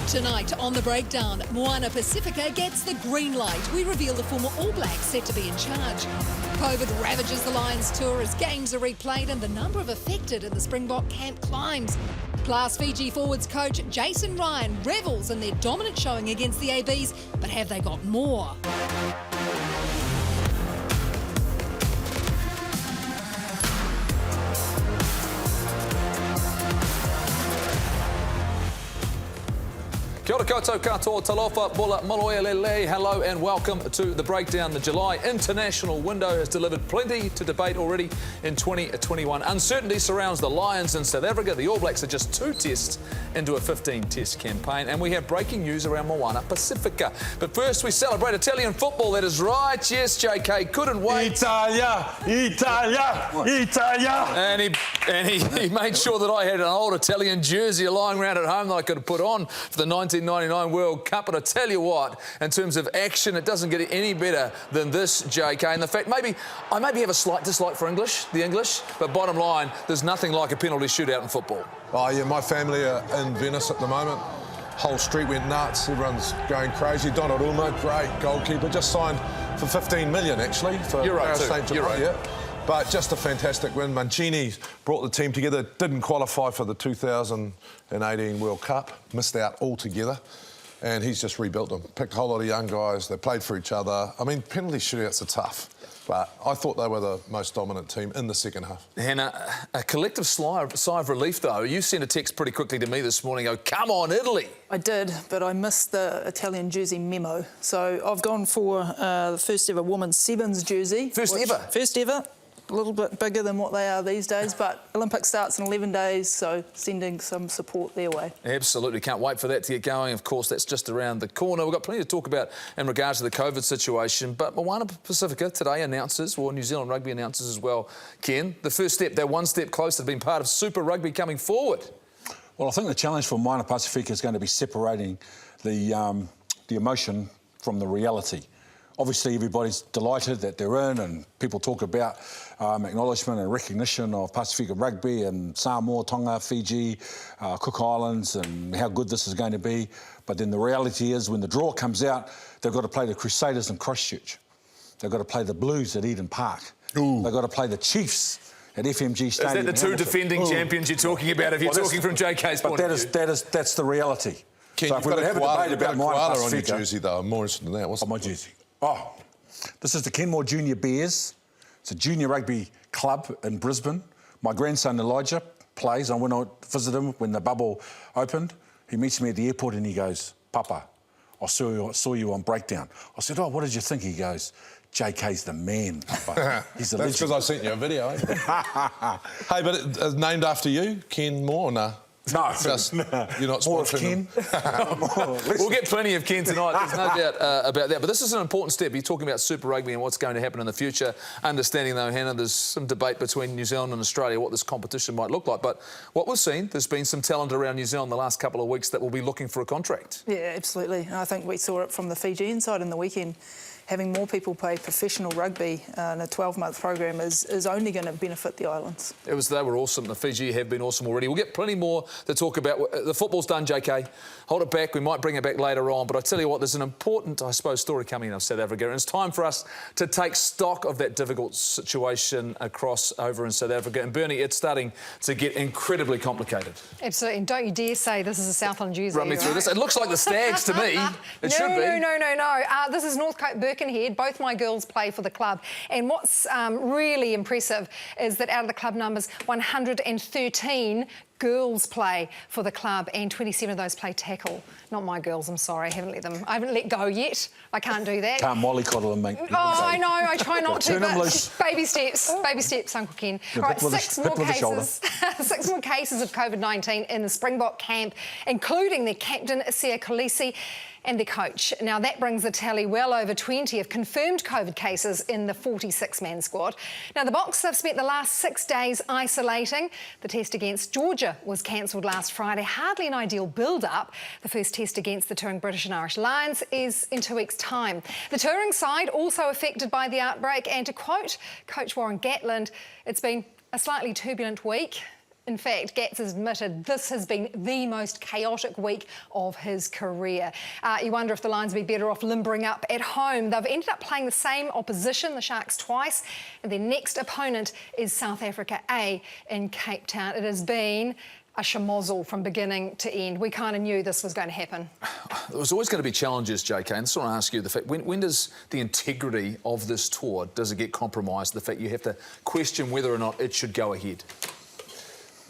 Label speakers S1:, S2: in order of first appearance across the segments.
S1: Tonight on The Breakdown, Moana Pasifika gets the green light. We reveal the former All Blacks set to be in charge. COVID ravages the Lions tour as games are replayed and the number of affected in the Springbok camp climbs. Plus, Fiji forwards coach Jason Ryan revels in their dominant showing against the ABs, but have they got more?
S2: Kia ora koutou katoa talofa bula maloia lele. Hello and welcome to The Breakdown. The July international window has delivered plenty to debate already in 2021. Uncertainty surrounds the Lions in South Africa. The All Blacks are just 2 tests into a 15-test campaign. And we have breaking news around Moana Pasifika. But first we celebrate Italian football. That is right. Yes, JK couldn't wait.
S3: Italia! Italia! Italia!
S2: And he made sure that I had an old Italian jersey lying around at home that I could have put on for the 1999 World Cup. But I tell you what, in terms of action, it doesn't get any better than this, JK. And the fact, I maybe have a slight dislike for the English, but bottom line, there's nothing like a penalty shootout in football.
S3: Oh, yeah, my family are in Venice at the moment. Whole street went nuts. Everyone's going crazy. Donnarumma, great goalkeeper, just signed for 15 million, actually, for Paris Saint-Germain. Yeah. But just a fantastic win. Mancini brought the team together, didn't qualify for the 2018 World Cup, missed out altogether, and he's just rebuilt them. Picked a whole lot of young guys, they played for each other. I mean, penalty shootouts are tough, but I thought they were the most dominant team in the second half.
S2: Hannah, a collective sigh of relief, though. You sent a text pretty quickly to me this morning, oh, come on, Italy.
S4: I did, but I missed the Italian jersey memo. So I've gone for the first ever women's sevens jersey.
S2: First ever?
S4: First ever. A little bit bigger than what they are these days, but Olympic starts in 11 days, so sending some support their way.
S2: Absolutely, can't wait for that to get going. Of course, that's just around the corner. We've got plenty to talk about in regards to the COVID situation, but Moana Pasifika today announces, or New Zealand Rugby announces as well, Ken, the first step, they're one step closer to being part of Super Rugby coming forward.
S5: Well, I think the challenge for Moana Pasifika is going to be separating the emotion from the reality. Obviously, everybody's delighted that they're in, and people talk about acknowledgement and recognition of Pasifika rugby and Samoa, Tonga, Fiji, Cook Islands, and how good this is going to be. But then the reality is, when the draw comes out, they've got to play the Crusaders in Christchurch. They've got to play the Blues at Eden Park. Ooh. They've got to play the Chiefs at FMG Stadium.
S2: Is that the two defending champions you're talking about, if you're talking from JK's point of view?
S5: That's the reality.
S3: Ken,
S5: so
S3: you've got a koala on your
S5: Pasifika,
S3: jersey, though. I'm more interested in that. What's
S5: my jersey? Oh, this is the Kenmore Junior Bears. It's a junior rugby club in Brisbane. My grandson Elijah plays. I went out to visit him when the bubble opened. He meets me at the airport and he goes, "Papa, I saw you on Breakdown." I said, "Oh, what did you think?" He goes, "JK's the man, Papa." He's a legend.
S3: That's because I sent you a video, eh? Hey, but it's named after you, Ken Moore, nah?
S5: No,
S3: you're not
S5: more of Ken.
S2: We'll get plenty of Ken tonight, there's no doubt about that. But this is an important step. You're talking about Super Rugby and what's going to happen in the future. Understanding, though, Hannah, there's some debate between New Zealand and Australia what this competition might look like. But what we've seen, there's been some talent around New Zealand the last couple of weeks that will be looking for a contract.
S4: Yeah, absolutely. I think we saw it from the Fijian side in the weekend. Having more people play professional rugby in a 12-month program is only going to benefit the islands.
S2: They were awesome. The Fiji have been awesome already. We'll get plenty more to talk about. The football's done, JK. Hold it back. We might bring it back later on. But I tell you what, there's an important, I suppose, story coming out of South Africa. And it's time for us to take stock of that difficult situation over in South Africa. And Bernie, it's starting to get incredibly complicated.
S6: Absolutely. And don't you dare say this is a Southland jersey.
S2: Run me through this. It looks like the Stags to me. It should be.
S6: No. This is North Cape Birkenhead. Both my girls play for the club. And what's really impressive is that out of the club numbers, 113 girls play for the club and 27 of those play tackle. Not my girls, I'm sorry. I haven't let go yet. I can't do that.
S5: Can't mollycoddle them, mate.
S6: Oh, I know. I try not to,
S5: Turn them
S6: but
S5: loose.
S6: Baby steps, Uncle Ken. Right, 6 more cases. 6 more cases of COVID-19 in the Springbok camp, including their captain, Sia Kolisi, and their coach. Now, that brings the tally well over 20 of confirmed COVID cases in the 46-man squad. Now, the Boks have spent the last 6 days isolating. The test against Georgia was cancelled last Friday. Hardly an ideal build-up. The first test against the touring British and Irish Lions is in 2 weeks' time. The touring side also affected by the outbreak, and to quote Coach Warren Gatland, it's been a slightly turbulent week. In fact, Gats has admitted this has been the most chaotic week of his career. You wonder if the Lions would be better off limbering up at home. They've ended up playing the same opposition, the Sharks, twice, and their next opponent is South Africa A in Cape Town. It has been a schmozzle from beginning to end. We kind of knew this was going to happen.
S2: There was always going to be challenges, JK, and I just want to ask you, the fact, when does the integrity of this tour, does it get compromised? The fact you have to question whether or not it should go ahead?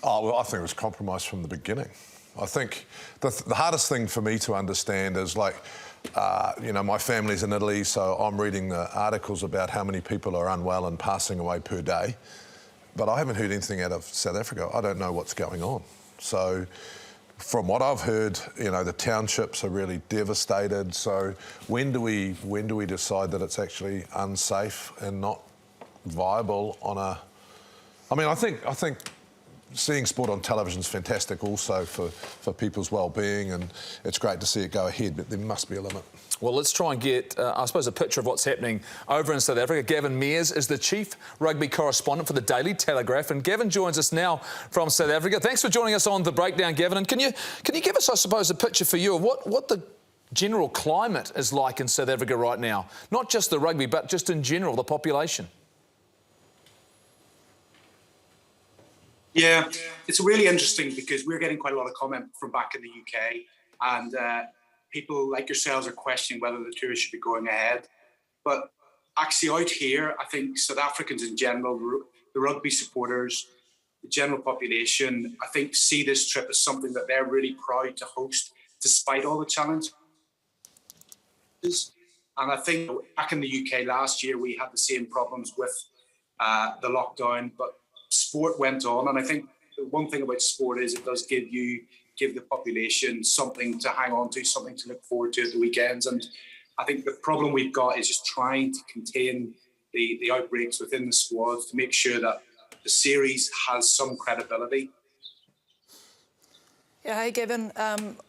S3: Oh, well, I think it was compromised from the beginning. I think the hardest thing for me to understand is, like, you know, my family's in Italy, so I'm reading the articles about how many people are unwell and passing away per day. But I haven't heard anything out of South Africa. I don't know what's going on. So from what I've heard, you know, the townships are really devastated. So when do we decide that it's actually unsafe and not viable on a... I mean, I think seeing sport on television is fantastic also for people's well-being, and it's great to see it go ahead, but there must be a limit.
S2: Well, let's try and get, I suppose, a picture of what's happening over in South Africa. Gavin Mears is the chief rugby correspondent for the Daily Telegraph, and Gavin joins us now from South Africa. Thanks for joining us on The Breakdown, Gavin. And can you give us, I suppose, a picture for you of what the general climate is like in South Africa right now? Not just the rugby, but just in general, the population.
S7: Yeah, it's really interesting because we're getting quite a lot of comment from back in the UK, and people like yourselves are questioning whether the tour should be going ahead. But actually out here, I think South Africans in general, the rugby supporters, the general population, I think see this trip as something that they're really proud to host despite all the challenges. And I think back in the UK last year, we had the same problems with the lockdown, but sport went on. And I think the one thing about sport is it does give the population something to hang on to, something to look forward to at the weekends. And I think the problem we've got is just trying to contain the outbreaks within the squads to make sure that the series has some credibility.
S4: Yeah, hey Gavin,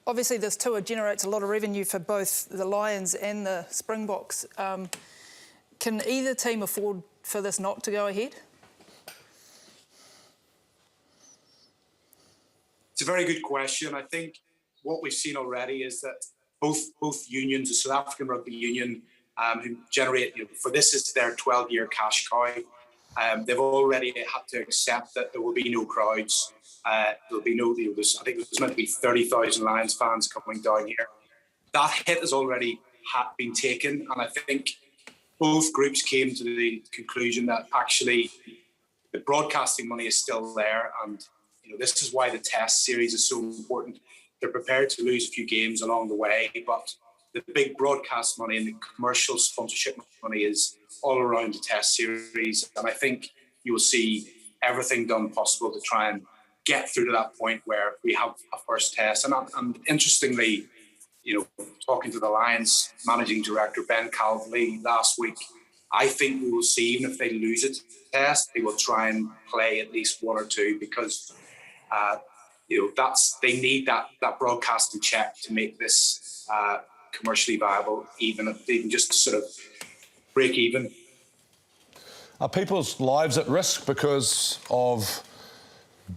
S4: obviously this tour generates a lot of revenue for both the Lions and the Springboks. Can either team afford for this not to go ahead?
S7: It's a very good question. I think what we've seen already is that both unions, the South African Rugby Union, who generate, for this is their 12-year cash cow, they've already had to accept that there will be no crowds. There'll be no, I think there's meant to be 30,000 Lions fans coming down here. That hit has already been taken, and I think both groups came to the conclusion that actually the broadcasting money is still there, and this is why the test series is so important. They're prepared to lose a few games along the way, but the big broadcast money and the commercial sponsorship money is all around the test series. And I think you will see everything done possible to try and get through to that point where we have a first test. And interestingly, talking to the Lions managing director, Ben Calvley, last week, I think we will see, even if they lose a test, they will try and play at least one or two because they need that broadcasting check to make this commercially viable, even if they can just sort of break even.
S3: Are people's lives at risk because of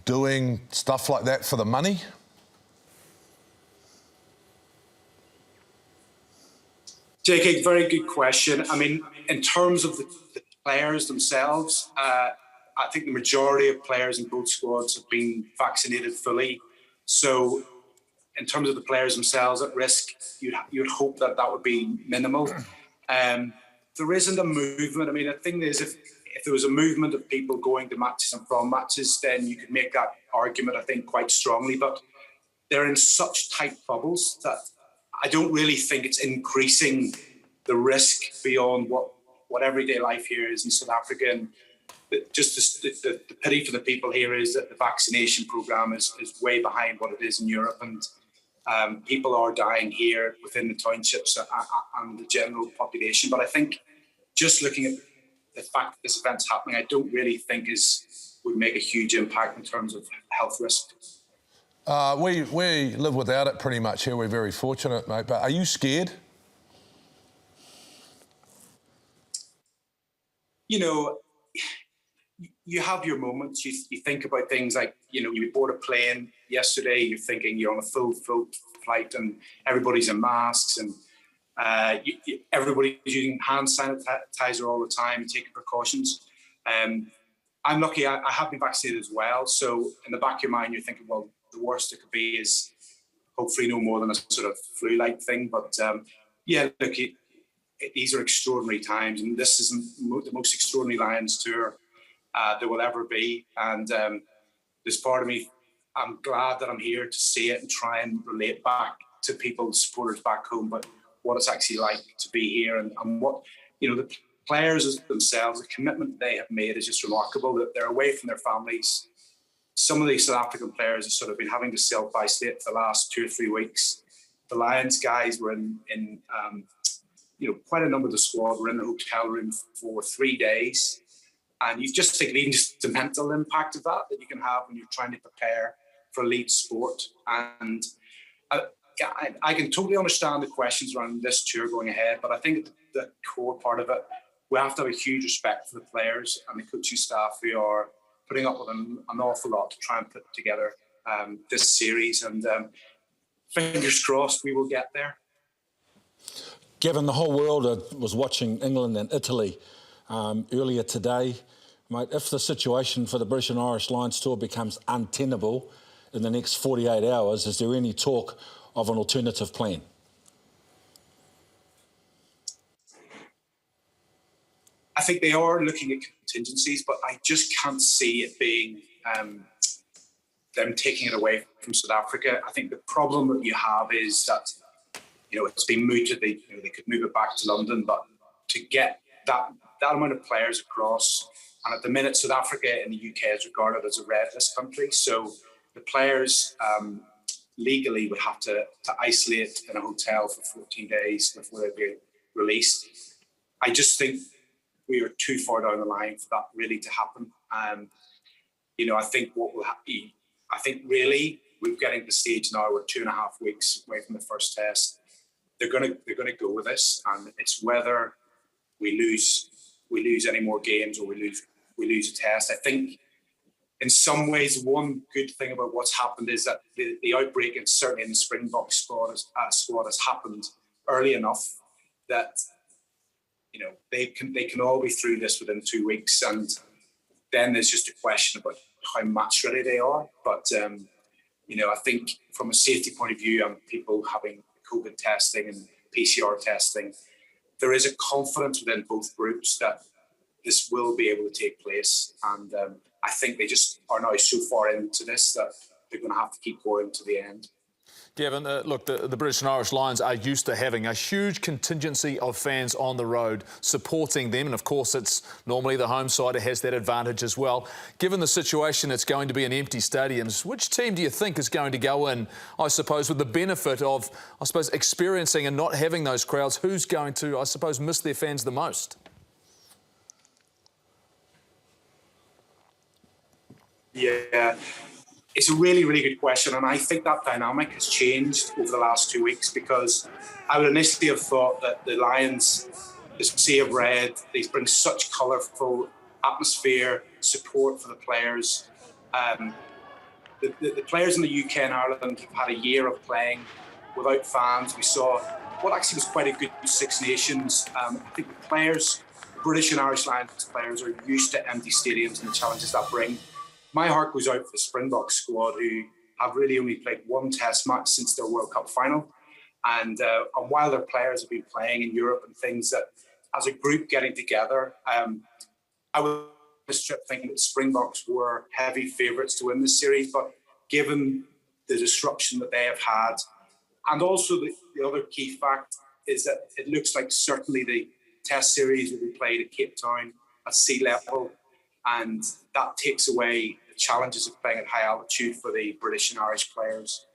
S3: doing stuff like that for the money?
S7: JK, very good question. I mean, in terms of the players themselves, I think the majority of players in both squads have been vaccinated fully. So in terms of the players themselves at risk, you'd hope that would be minimal. There isn't a movement. I mean, the thing is, if there was a movement of people going to matches and from matches, then you could make that argument, I think, quite strongly. But they're in such tight bubbles that I don't really think it's increasing the risk beyond what everyday life here is in South Africa. And just the pity for the people here is that the vaccination programme is way behind what it is in Europe, and people are dying here within the townships and the general population. But I think just looking at the fact that this event's happening, I don't really think would make a huge impact in terms of health risk.
S3: We live without it pretty much here. We're very fortunate, mate. But are you scared?
S7: you have your moments. You think about things like, you board a plane yesterday, you're thinking you're on a full flight and everybody's in masks and everybody's using hand sanitizer all the time, taking precautions. I'm lucky, I have been vaccinated as well. So in the back of your mind, you're thinking, well, the worst it could be is hopefully no more than a sort of flu-like thing. But yeah, look, these are extraordinary times, and this is the most extraordinary Lions tour there will ever be. And there's part of me, I'm glad that I'm here to see it and try and relate back to people, supporters back home, but what it's actually like to be here and what, the players themselves, the commitment they have made is just remarkable, that they're away from their families. Some of these South African players have sort of been having to self-isolate for the last 2 or 3 weeks. The Lions guys were in quite a number of the squad were in the hotel room for 3 days. And you just think even just the mental impact of that you can have when you're trying to prepare for elite sport. And I can totally understand the questions around this tour going ahead, but I think the core part of it, we have to have a huge respect for the players and the coaching staff who are putting up with an awful lot to try and put together this series. And fingers crossed we will get there.
S5: Given the whole world was watching England and Italy earlier today, mate, if the situation for the British and Irish Lions tour becomes untenable in the next 48 hours, is there any talk of an alternative plan?
S7: I think they are looking at contingencies, but I just can't see it being them taking it away from South Africa. I think the problem that you have is that, it's been mooted. They could move it back to London, but to get that amount of players across, and at the minute, South Africa and the UK is regarded as a red list country. So the players legally would have to isolate in a hotel for 14 days before they'd be released. I just think we are too far down the line for that really to happen. I think what will happen, I think really we're getting to the stage now, we're 2.5 weeks away from the first test. They're going to go with this, and it's whether we lose any more games or we lose a test. I think in some ways one good thing about what's happened is that the outbreak, and certainly in the Springbok squad has happened early enough that they can all be through this within 2 weeks, and then there's just a question about how match ready they are. But I think from a safety point of view and people having COVID testing and PCR testing, there is a confidence within both groups that this will be able to take place. And I think they just are now so far into this that they're going to have to keep going to the end.
S2: Gavin, look, the British and Irish Lions are used to having a huge contingency of fans on the road supporting them. And, of course, it's normally the home side that has that advantage as well. Given the situation, it's going to be an empty stadiums. Which team do you think is going to go in, I suppose, with the benefit of, experiencing and not having those crowds? Who's going to, miss their fans the most?
S7: Yeah. It's a really, really good question, and I think that dynamic has changed over the last 2 weeks, because I would initially have thought that the Lions, the sea of red, they bring such colourful atmosphere, support for the players. The players in the UK and Ireland have had a year of playing without fans. We saw what actually was quite a good Six Nations. I think the players, British and Irish Lions players, are used to empty stadiums and the challenges that bring. My heart goes out for the Springbok squad, who have really only played one test match since their World Cup final. And while their players have been playing in Europe and things, that as a group getting together, I was thinking that the Springboks were heavy favourites to win this series. But given the disruption that they have had, and also the other key fact is that it looks like certainly the test series will be played at Cape Town at sea level. And that takes away the challenges of playing at high altitude for the British and Irish players.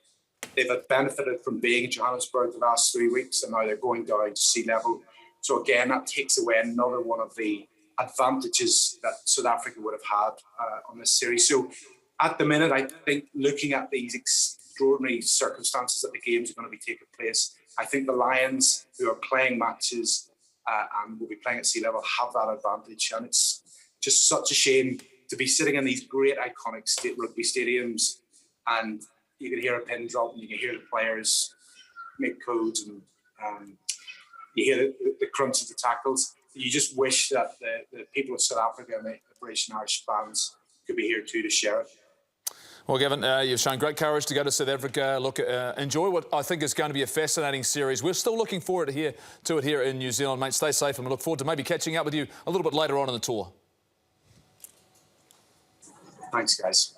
S7: They've benefited from being in Johannesburg the last 3 weeks, and now they're going down to sea level. So again, that takes away another one of the advantages that South Africa would have had on this series. So at the minute, I think looking at these extraordinary circumstances that the games are going to be taking place, I think the Lions, who are playing matches and will be playing at sea level, have that advantage. And it's just such a shame to be sitting in these great iconic rugby stadiums, and you can hear a pin drop and you can hear the players make codes, and you hear the crunch of the tackles. You just wish that the people of South Africa and the British and Irish fans could be here too to share it.
S2: Well, Gavin, you've shown great courage to go to South Africa. Look, enjoy what I think is going to be a fascinating series. We're still looking forward to it here in New Zealand, mate. Stay safe, and we look forward to maybe catching up with you a little bit later on in the tour.
S7: Thanks, guys.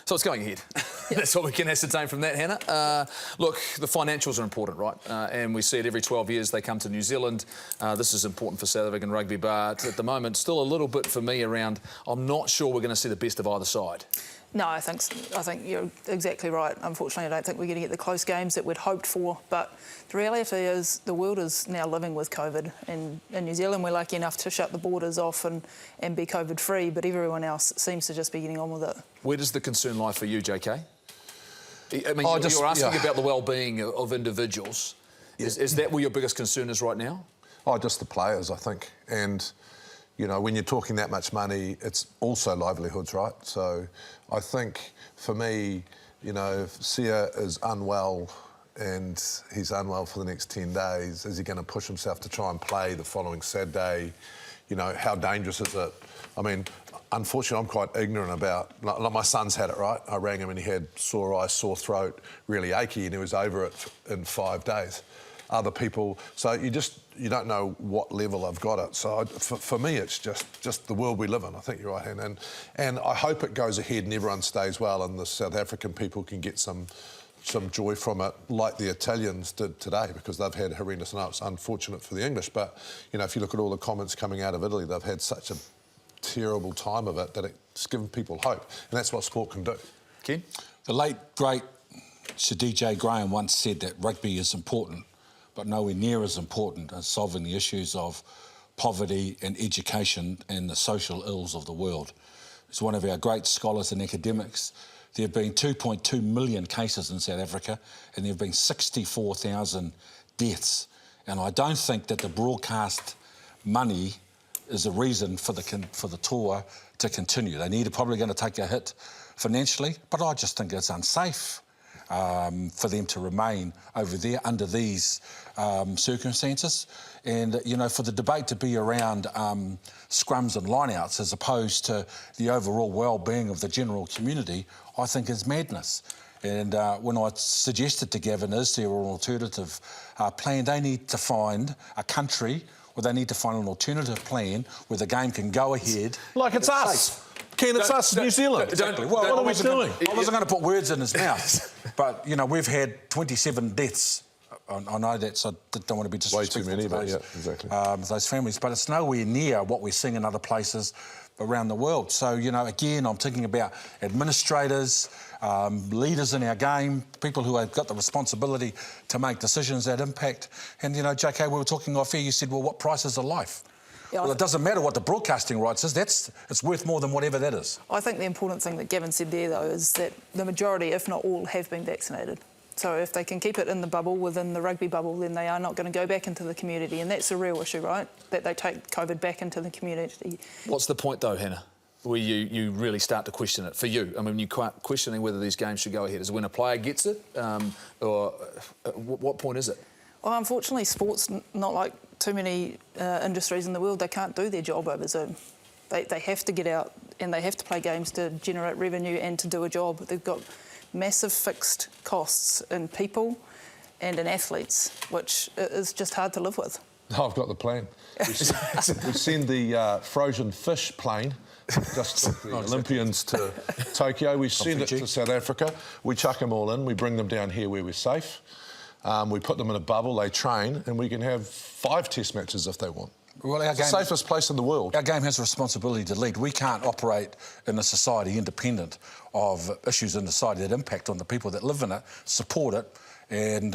S2: So it's going ahead. That's what we can ascertain from that, Hannah. Look, the financials are important, right? And we see it every 12 years they come to New Zealand. This is important for South African rugby, but at the moment, still a little bit for me around, I'm not sure we're going to see the best of either side.
S4: No, I think you're exactly right. Unfortunately, I don't think we're going to get the close games that we'd hoped for. But the reality is the world is now living with COVID. And in New Zealand, we're lucky enough to shut the borders off and be COVID-free, but everyone else seems to just be getting on with it.
S2: Where does the concern lie for you, JK? I mean, you're asking about the well-being of individuals. Is that where your biggest concern is right now?
S3: Oh, just the players, I think. And, you know, when you're talking that much money, it's also livelihoods, right? So I think, for me, you know, if Sia is unwell and he's unwell for the next 10 days, is he going to push himself to try and play the following Saturday? You know, how dangerous is it? I mean, unfortunately, I'm quite ignorant about... Like my son's had it, right? I rang him and he had sore eyes, sore throat, really achy, and he was over it in 5 days. Other people... So you don't know what level I've got it. So for me, it's just the world we live in. I think you're right, Hannah. And I hope it goes ahead and everyone stays well and the South African people can get some joy from it, like the Italians did today, because they've had horrendous... I know it's unfortunate for the English, but, you know, if you look at all the comments coming out of Italy, they've had such a terrible time of it that it's given people hope, and that's what sport can do.
S2: Ken?
S5: The late, great Sir DJ Graham once said that rugby is important, but nowhere near as important as solving the issues of poverty and education and the social ills of the world. He's one of our great scholars and academics. There have been 2.2 million cases in South Africa, and there have been 64,000 deaths. And I don't think that the broadcast money is a reason for the tour to continue. They probably going to take a hit financially, but I just think it's unsafe for them to remain over there under these circumstances. And, you know, for the debate to be around scrums and lineouts as opposed to the overall well-being of the general community, I think is madness. And when I suggested to Gavin, is there an alternative plan, they need to find a country, or they need to find an alternative plan where the game can go ahead.
S3: Like it's us. Ken, it's us, New Zealand.
S5: Exactly.
S3: What are we doing?
S5: I wasn't going to put words in his mouth, but, you know, we've had 27 deaths. I know that, so I don't want to be disrespectful.
S3: Way too many,
S5: to those,
S3: yeah, exactly.
S5: Those families, but it's nowhere near what we're seeing in other places around the world. So, you know, again, I'm thinking about administrators, leaders in our game, people who have got the responsibility to make decisions that impact. And, you know, JK, we were talking off here, you said, well, what price is a life? Yeah, well, it doesn't matter what the broadcasting rights is, it's worth more than whatever that is.
S4: I think the important thing that Gavin said there, though, is that the majority, if not all, have been vaccinated. So if they can keep it in the bubble, within the rugby bubble, then they are not going to go back into the community. And that's a real issue, right? That they take COVID back into the community.
S2: What's the point, though, Hannah, where you really start to question it? For you, I mean, you're questioning whether these games should go ahead. Is it when a player gets it? Or what point is it?
S4: Well, unfortunately, sport's not like too many industries in the world. They can't do their job over Zoom. They have to get out and they have to play games to generate revenue and to do a job. They've got massive fixed costs in people and in athletes, which is just hard to live with.
S3: Oh, I've got the plan. We send the frozen fish plane, just took the Olympians to Tokyo. We send it to South Africa. We chuck them all in. We bring them down here where we're safe. We put them in a bubble, they train, and we can have 5 test matches if they want.
S5: Well,
S3: it's the safest place in the world.
S5: Our game has a responsibility to lead. We can't operate in a society independent of issues in society that impact on the people that live in it, support it, and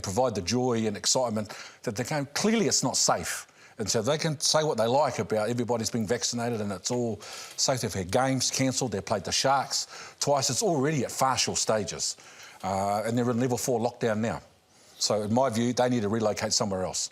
S5: provide the joy and excitement that the game... Clearly, it's not safe. And so they can say what they like about everybody's being vaccinated and it's all safe. They've had games cancelled. They've played the Sharks twice. It's already at partial stages. And they're in level 4 lockdown now. So, in my view, they need to relocate somewhere else.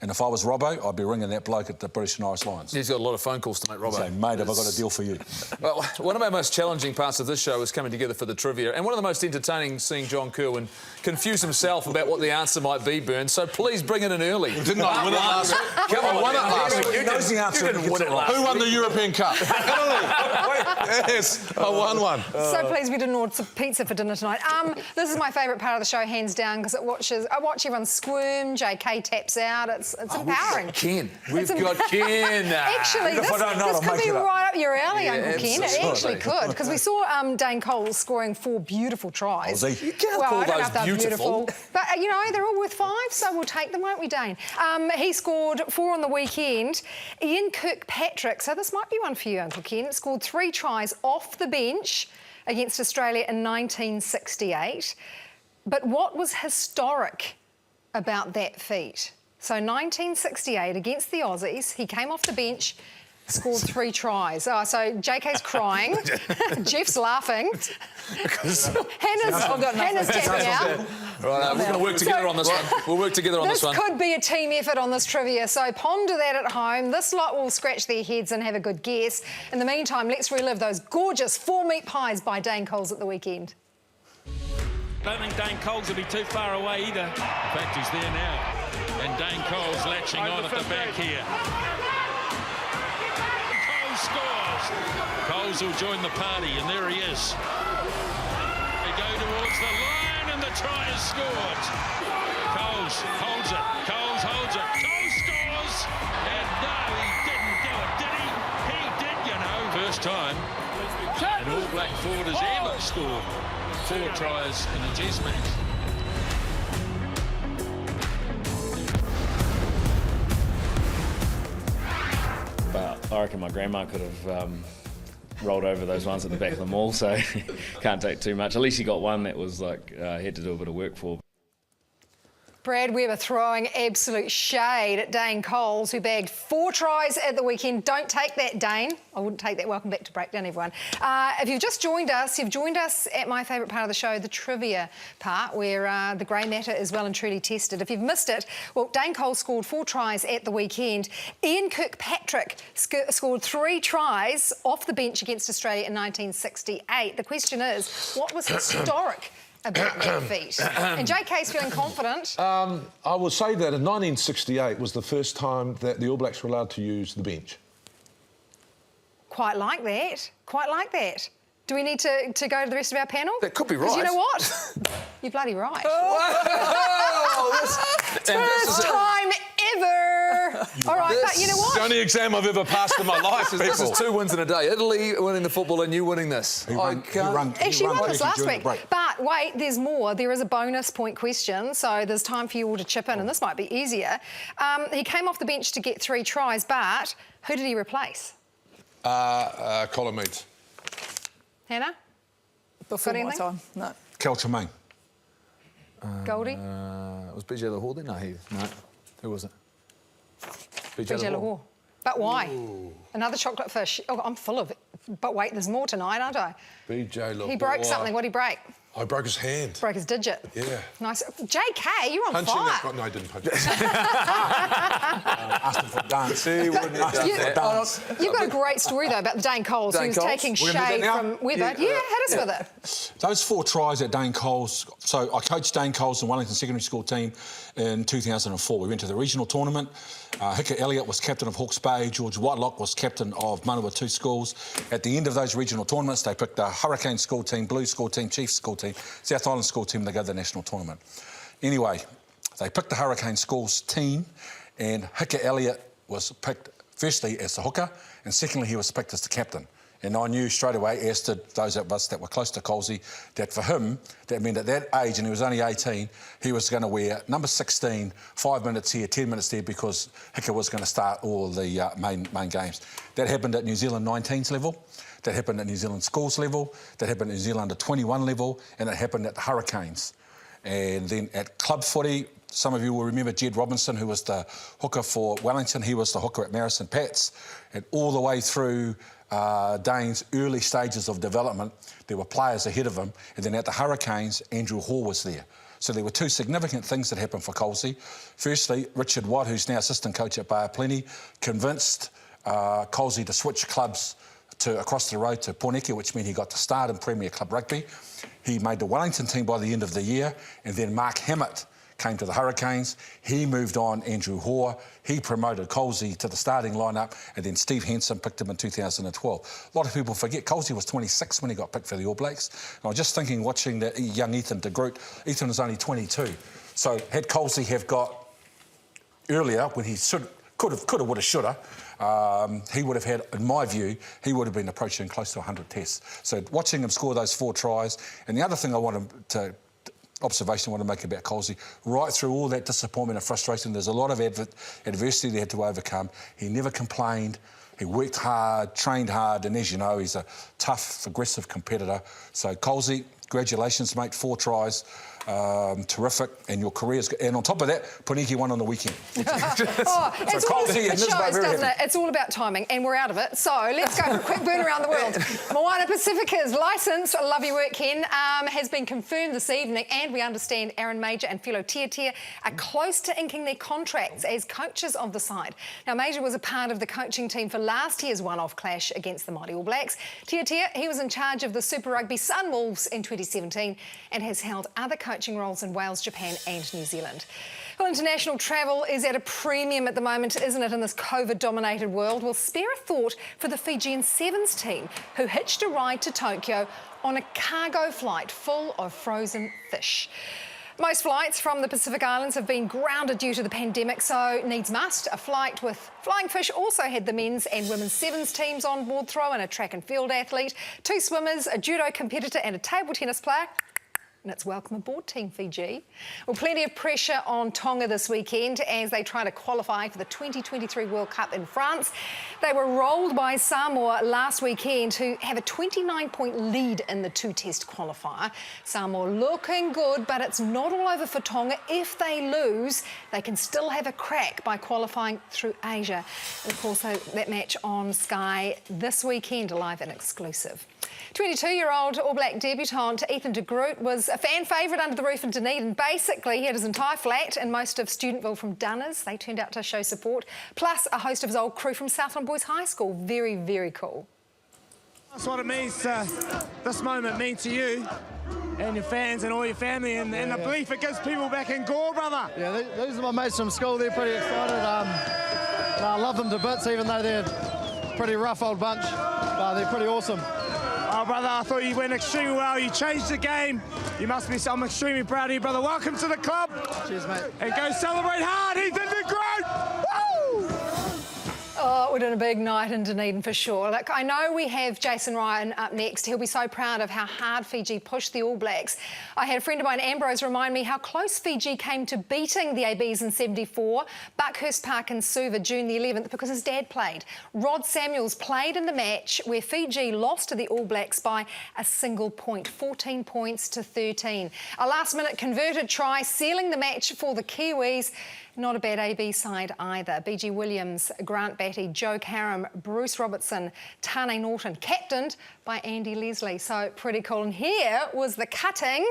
S5: And if I was Robbo, I'd be ringing that bloke at the British and Irish Lions.
S2: He's got a lot of phone calls to make, Robbo.
S5: Say, mate, have I got a deal for you?
S2: Well, one of our most challenging parts of this show is coming together for the trivia, and one of the most entertaining seeing John Kerwin confuse himself about what the answer might be, Burns. So please bring it in early.
S3: Didn't I win it last week?
S2: Come on,
S3: won it last week.
S5: He knows the answer.
S2: You didn't win it last
S3: Who won the European Cup? Italy. Yes, I won one.
S6: So pleased we didn't order some pizza for dinner tonight. This is my favourite part of the show, hands down, because I watch everyone squirm. JK taps out. It's empowering.
S2: We've got Ken.
S6: Actually, this could be right up your alley, Uncle Ken. It actually could, because we saw Dane Coles scoring 4 beautiful tries.
S2: You can't call those beautiful.
S6: But, you know, they're all worth 5, so we'll take them, won't we, Dane? He scored 4 on the weekend. Ian Kirkpatrick, so this might be one for you, Uncle Ken, scored 3 tries off the bench against Australia in 1968. But what was historic about that feat? So 1968 against the Aussies, he came off the bench, scored 3 tries. Oh, so JK's crying, Jeff's laughing, Hannah's tapping out.
S2: Right, we're going to work together on this one. We'll work together on this one.
S6: This could be a team effort on this trivia, so ponder that at home. This lot will scratch their heads and have a good guess. In the meantime, let's relive those gorgeous 4 meat pies by Dane Coles at the weekend.
S8: Don't think Dane Coles will be too far away either. In fact, he's there now. And Dane Coles latching on at the back here. Coles scores. Coles will join the party, and there he is. They go towards the line, and the try is scored. Coles holds it. Coles holds it. Coles scores. And no, he didn't do it, did he? He did, you know. First time an All Black forward has ever scored 4 tries in a Test match.
S9: But I reckon my grandma could have rolled over those ones at the back of the mall, so can't take too much. At least he got one that was like had to do a bit of work for.
S6: Brad Weber throwing absolute shade at Dane Coles, who bagged 4 tries at the weekend. Don't take that, Dane. I wouldn't take that. Welcome back to Breakdown, everyone. If you've just joined us, you've joined us at my favourite part of the show, the trivia part, where the grey matter is well and truly tested. If you've missed it, well, Dane Coles scored 4 tries at the weekend. Ian Kirkpatrick scored 3 tries off the bench against Australia in 1968. The question is, what was historic about that feat? And JK's feeling confident.
S3: I will say that in 1968 was the first time that the All Blacks were allowed to use the bench.
S6: Quite like that. Quite like that. Do we need to go to the rest of our panel?
S2: That could be right.
S6: Because you know what? You're bloody right. First time ever. All right, but you know what?
S3: It's the only exam I've ever passed in my life,
S2: This is 2 wins in a day. Italy winning the football and you winning this.
S5: He won
S6: this last week. But wait, there's more. There is a bonus point question, so there's time for you all to chip in, and this might be easier. He came off the bench to get 3 tries, but who did he replace?
S3: Colin Meads.
S6: Hannah?
S4: Before my time, no.
S5: Kel Tremaine.
S6: Goldie?
S2: Was BJ Lahore then? No, who was it?
S6: BJ Lahore. But why? Ooh. Another chocolate fish. Oh, I'm full of it. But wait, there's more tonight, aren't I?
S3: BJ Lahore.
S6: He broke something. What did he break?
S3: I broke his hand.
S6: Broke his digit.
S3: Yeah.
S6: Nice. JK, you're on
S3: Punching
S6: fire.
S3: no, I didn't punch him.
S5: Asked him for dance.
S2: He wouldn't have done that.
S6: You've got a great story, though, about the Dane Coles, who's taking shade from Weber. Yeah, hit us with it.
S5: Those 4 tries that Dane Coles... So I coached Dane Coles in Wellington Secondary School team in 2004. We went to the regional tournament. Hika Elliott was captain of Hawke's Bay. George Whitelock was captain of Manawatu schools. At the end of those regional tournaments, they picked a Hurricane school team, Blue school team, Chiefs school team, South Island school team to go to the national tournament. Anyway, they picked the Hurricane schools team, and Hika Elliott was picked firstly as the hooker, and secondly he was picked as the captain. And I knew straight away, as did those of us that were close to Colesy, that for him, that meant at that age, and he was only 18, he was going to wear number 16, 5 minutes here, 10 minutes there, because Hika was going to start all the main games. That happened at New Zealand 19s level, that happened at New Zealand schools level, that happened at New Zealand under 21 level, and it happened at the Hurricanes. And then at club footy, some of you will remember Jed Robinson, who was the hooker for Wellington. He was the hooker at Marist and Pats. And all the way through Dane's early stages of development, there were players ahead of him. And then at the Hurricanes, Andrew Hall was there. So there were two significant things that happened for Colsey. Firstly, Richard Watt, who's now assistant coach at Bay of Plenty, convinced Colsey to switch clubs to across the road to Pōneke, which meant he got to start in Premier Club Rugby. He made the Wellington team by the end of the year, and then Mark Hammett came to the Hurricanes. He moved on Andrew Hoare. He promoted Colsey to the starting lineup, and then Steve Henson picked him in 2012. A lot of people forget Colsey was 26 when he got picked for the All Blacks. And I was just thinking, watching that young Ethan de Groot, Ethan was only 22. So had Colsey have got earlier, when he could have, would have, should have, he would have had, in my view, he would have been approaching close to 100 tests. So watching him score those 4 tries, and the other thing I want to observation I want to make about Colsey, right through all that disappointment and frustration, there's a lot of adversity they had to overcome. He never complained. He worked hard, trained hard, and as you know, he's a tough, aggressive competitor. So Colsey, congratulations, mate, 4 tries. Terrific, and your career's good. And on top of that, Pōneke won on the weekend.
S6: It's all it shows, doesn't it? It's all about timing, and we're out of it. So let's go for a quick burn around the world. Moana Pasifika's licence, love your work, Ken, has been confirmed this evening, and we understand Aaron Major and fellow Tiatia are close to inking their contracts as coaches of the side. Now, Major was a part of the coaching team for last year's one-off clash against the mighty All Blacks. Tiatia, he was in charge of the Super Rugby Sunwolves in 2017 and has held other coaching roles in Wales, Japan and New Zealand. Well, international travel is at a premium at the moment, isn't it, in this COVID-dominated world? Well, spare a thought for the Fijian Sevens team, who hitched a ride to Tokyo on a cargo flight full of frozen fish. Most flights from the Pacific Islands have been grounded due to the pandemic, so needs must. A flight with flying fish also had the men's and women's sevens teams on board, throw in a track and field athlete, 2 swimmers, a judo competitor and a table tennis player. And it's welcome aboard, Team Fiji. Well, plenty of pressure on Tonga this weekend as they try to qualify for the 2023 World Cup in France. They were rolled by Samoa last weekend, who have a 29-point lead in the 2-test qualifier. Samoa looking good, but it's not all over for Tonga. If they lose, they can still have a crack by qualifying through Asia. And of course, that match on Sky this weekend, live and exclusive. 22-year-old All Black debutant Ethan de Groot was a fan favourite under the roof in Dunedin. Basically, he had his entire flat and most of Studentville from Dunners. They turned out to show support, plus a host of his old crew from Southland Boys High School. Very, very cool.
S10: That's what it means, this moment means to you and your fans and all your family, and the belief it gives people back in Gore, brother.
S11: Yeah, these are my mates from school. They're pretty excited. I love them to bits, even though they're a pretty rough old bunch. They're pretty awesome.
S10: Oh, brother, I thought you went extremely well. You changed the game. You must be. I'm extremely proud of you, brother. Welcome to the club.
S11: Cheers, mate.
S10: And go celebrate hard. He's in the group. Woo!
S6: Oh, we're doing a big night in Dunedin for sure. Look, I know we have Jason Ryan up next. He'll be so proud of how hard Fiji pushed the All Blacks. I had a friend of mine, Ambrose, remind me how close Fiji came to beating the ABs in '74, Buckhurst Park in Suva, June the 11th, because his dad played. Rod Samuels played in the match where Fiji lost to the All Blacks by a single point, 14 points to 13. A last-minute converted try, sealing the match for the Kiwis. Not a bad AB side either. BG Williams, Grant Batty, Joe Karam, Bruce Robertson, Tane Norton, captained by Andy Leslie. So pretty cool. And here was the cutting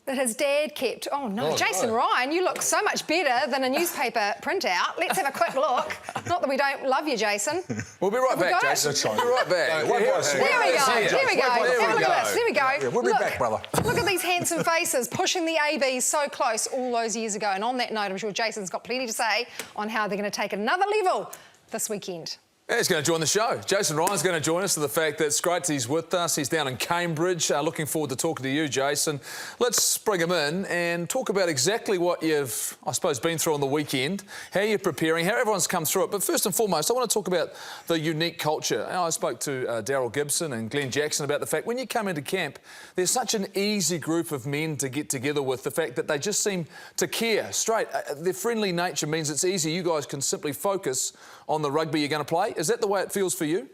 S6: that his dad kept. Oh no, Jason Ryan, you look so much better than a newspaper printout. Let's have a quick look. Not that we don't love you, Jason.
S2: We'll be right back, Jason. We'll be right back.
S6: There we go. Here we go. Have a look at this. There we go.
S5: Yeah, we'll be back, brother.
S6: Look at these handsome faces pushing the ABs so close all those years ago. And on that note, I'm sure Jason's got plenty to say on how they're going to take another level this weekend.
S2: Yeah, he's going to join the show. Jason Ryan's going to join us. To the fact that it's great that he's with us. He's down in Cambridge. Looking forward to talking to you, Jason. Let's bring him in and talk about exactly what you've, I suppose, been through on the weekend, how you're preparing, how everyone's come through it. But first and foremost, I want to talk about the unique culture. I spoke to Daryl Gibson and Glenn Jackson about the fact when you come into camp, there's such an easy group of men to get together with. The fact that they just seem to care straight. Their friendly nature means it's easy. You guys can simply focus on the rugby you're going to play. Is that the way it feels for you?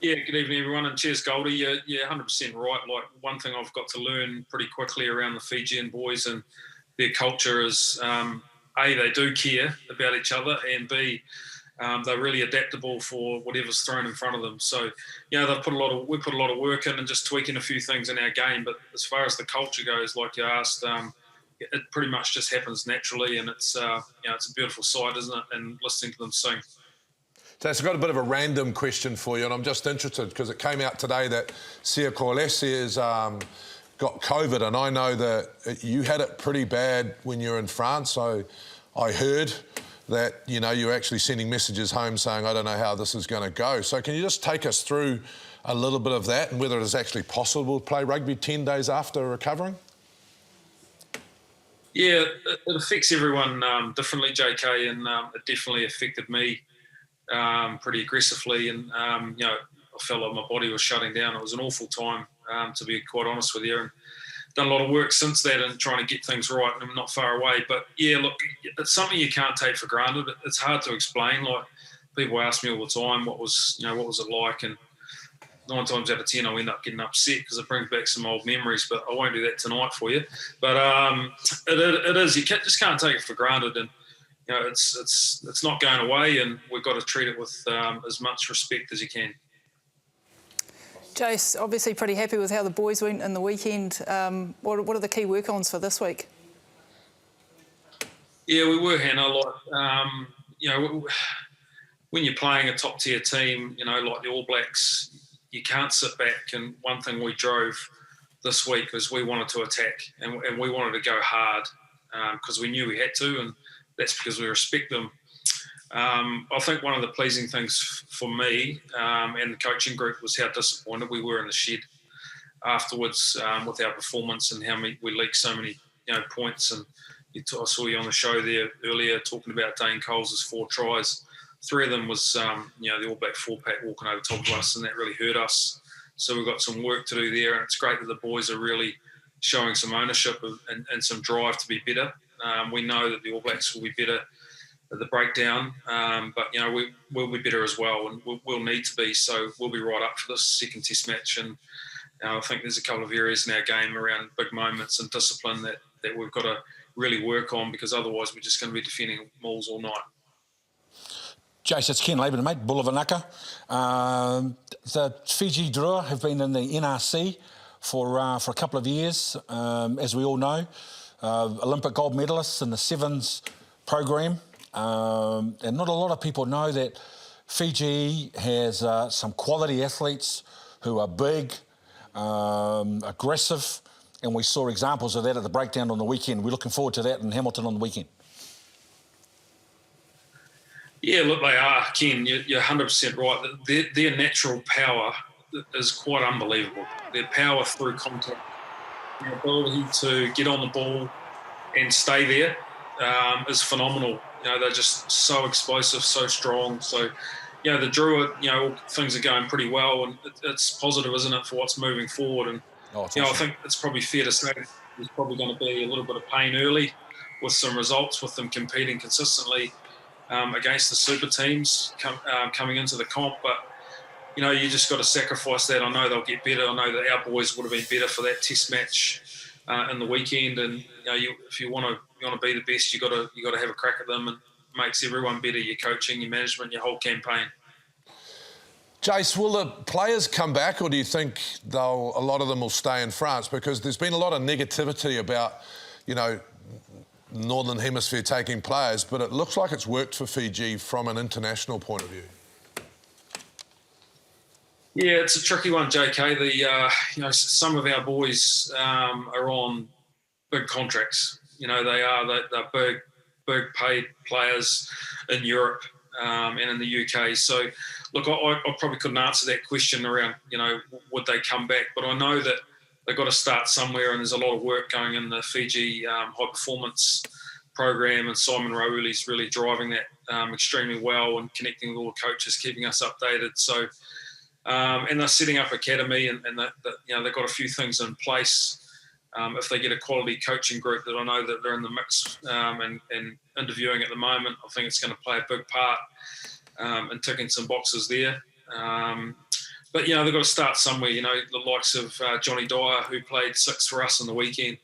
S12: Yeah, good evening, everyone, and cheers, Goldie. You're 100% right. Like, one thing I've got to learn pretty quickly around the Fijian boys and their culture is, A, they do care about each other, and B, they're really adaptable for whatever's thrown in front of them. So, we put a lot of work in and just tweaking a few things in our game. But as far as the culture goes, like you asked, it pretty much just happens naturally, and it's it's a beautiful sight, isn't it? And listening to them sing.
S3: So it's got a bit of a random question for you, and I'm just interested because it came out today that Sia Corlesi has got COVID, and I know that you had it pretty bad when you were in France. So I heard that, you're actually sending messages home saying, I don't know how this is going to go. So can you just take us through a little bit of that and whether it is actually possible to play rugby 10 days after recovering?
S12: Yeah, it affects everyone differently, JK, and it definitely affected me pretty aggressively. And, I felt like my body was shutting down. It was an awful time, to be quite honest with you. And done a lot of work since that and trying to get things right, and I'm not far away. But, yeah, look, it's something you can't take for granted. It's hard to explain. Like, people ask me all the time, what was it like? And 9 times out of 10, I end up getting upset because it brings back some old memories, but I won't do that tonight for you. But it is. You just can't take it for granted, and it's not going away, and we've got to treat it with as much respect as you can.
S4: Jace, obviously pretty happy with how the boys went in the weekend. What are the key work-ons for this week?
S12: Yeah, we were, Hannah. When you're playing a top-tier team, like the All Blacks, you can't sit back. And one thing we drove this week was we wanted to attack, and we wanted to go hard because we knew we had to, and that's because we respect them. I think one of the pleasing things for me and the coaching group was how disappointed we were in the shed afterwards with our performance and how we leaked so many points. And I saw you on the show there earlier talking about Dane Coles' 4 tries. 3 of them was the All Black 4-pack walking over top of us, and that really hurt us. So we've got some work to do there, and it's great that the boys are really showing some ownership and some drive to be better. We know that the All Blacks will be better at the breakdown, but we'll be better as well, and we'll need to be. So we'll be right up for this second Test match, and I think there's a couple of areas in our game around big moments and discipline that we've got to really work on, because otherwise we're just going to be defending mauls all night.
S5: Jace, it's Ken Laban, mate, Bulavanaka. The Fiji Drua have been in the NRC for a couple of years, as we all know. Olympic gold medalists in the sevens program. And not a lot of people know that Fiji has some quality athletes who are big, aggressive, and we saw examples of that at the breakdown on the weekend. We're looking forward to that in Hamilton on the weekend.
S12: Yeah, look, they are, Ken. You're 100% right. Their natural power is quite unbelievable. Their power through contact, their ability to get on the ball and stay there is phenomenal. They're just so explosive, so strong. So, the Drua, things are going pretty well, and it's positive, isn't it, for what's moving forward. And,
S5: awesome.
S12: I think it's probably fair to say there's probably going to be a little bit of pain early with some results, with them competing consistently against the super teams coming into the comp. But, you just got to sacrifice that. I know they'll get better. I know that our boys would have been better for that Test match in the weekend. And, if you want to be the best, you got to have a crack at them, and it makes everyone better, your coaching, your management, your whole campaign.
S3: Jace, will the players come back, or do you think a lot of them will stay in France? Because there's been a lot of negativity about, Northern Hemisphere taking players, but it looks like it's worked for Fiji from an international point of view.
S12: Yeah, it's a tricky one, JK. Some of our boys are on big contracts. They're big paid players in Europe and in the UK. So, look, I probably couldn't answer that question around, would they come back? But I know that they've got to start somewhere, and there's a lot of work going in the Fiji high performance program, and Simon Rowley's really driving that extremely well and connecting with all the coaches, keeping us updated. So, and they're setting up academy, and they've got a few things in place. If they get a quality coaching group that I know that they're in the mix and interviewing at the moment, I think it's going to play a big part in ticking some boxes there. But, they've got to start somewhere. The likes of Johnny Dyer, who played 6 for us on the weekend.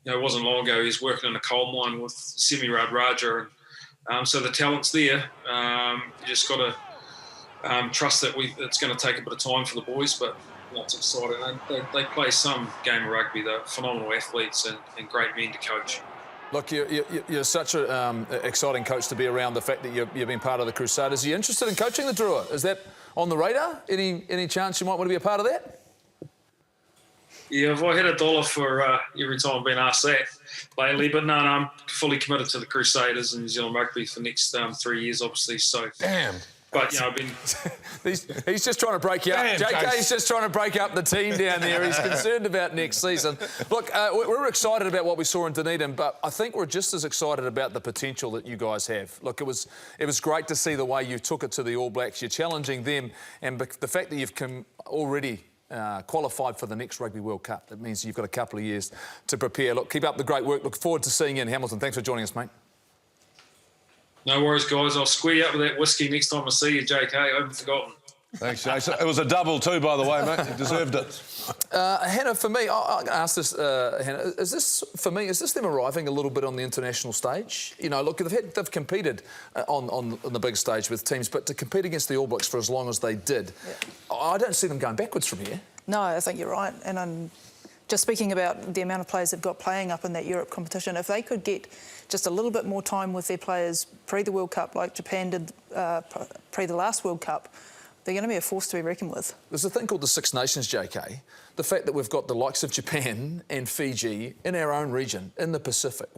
S12: It wasn't long ago. He was working in a coal mine with Semi Raja, So the talent's there. You just got to trust that it's going to take a bit of time for the boys, but it's exciting. They play some game of rugby. They're phenomenal athletes and great men to coach.
S2: Look, you're such an exciting coach to be around. The fact that you've been part of the Crusaders. Are you interested in coaching the Drua? Is that on the radar? Any chance you might want to be a part of that?
S12: Yeah, if I had $1 for every time I've been asked that lately, but no, I'm fully committed to the Crusaders and New Zealand rugby for the next 3 years, obviously. So
S3: damn.
S12: But I've been.
S2: he's just trying to break you up. JK's just trying to break up the team down there. He's concerned about next season. Look, we're excited about what we saw in Dunedin, but I think we're just as excited about the potential that you guys have. Look, it was great to see the way you took it to the All Blacks. You're challenging them, and the fact that you've already qualified for the next Rugby World Cup. That means you've got a couple of years to prepare. Look, keep up the great work. Look forward to seeing you in Hamilton. Thanks for joining us, mate.
S12: No worries, guys. I'll square you up with that whiskey next time I see you, JK. I haven't forgotten.
S3: Thanks, Jason. It was a double too, by the way, mate. You deserved it.
S2: Hannah, for me, I'm going to ask this, Hannah, is this them arriving a little bit on the international stage? You know, look, they've competed on the big stage with teams, but to compete against the All Blacks for as long as they did, I don't see them going backwards from here.
S4: No, I think you're right. And I'm just speaking about the amount of players they've got playing up in that Europe competition, if they could get just a little bit more time with their players pre the World Cup, like Japan did pre the last World Cup, they're going to be a force to be reckoned with.
S2: There's a thing called the Six Nations, JK. The fact that we've got the likes of Japan and Fiji in our own region, in the Pacific.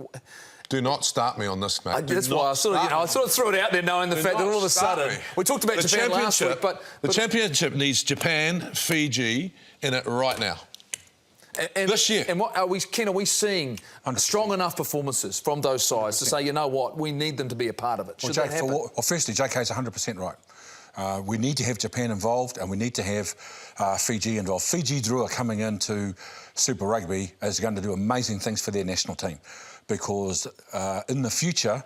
S3: Do not start me on this, mate.
S2: That's why I sort of threw it out there, knowing the fact that all of a sudden we talked about Japan last week, but
S3: the championship needs Japan, Fiji in it right now.
S2: And
S3: this year.
S2: And what are we seeing
S5: 100%.
S2: Strong enough performances from those sides 100%. To say, you know what, we need them to be a part of it? Should that happen?
S5: Firstly, JK's 100% right. We need to have Japan involved and we need to have Fiji involved. Fiji Drua coming into Super Rugby is going to do amazing things for their national team because in the future,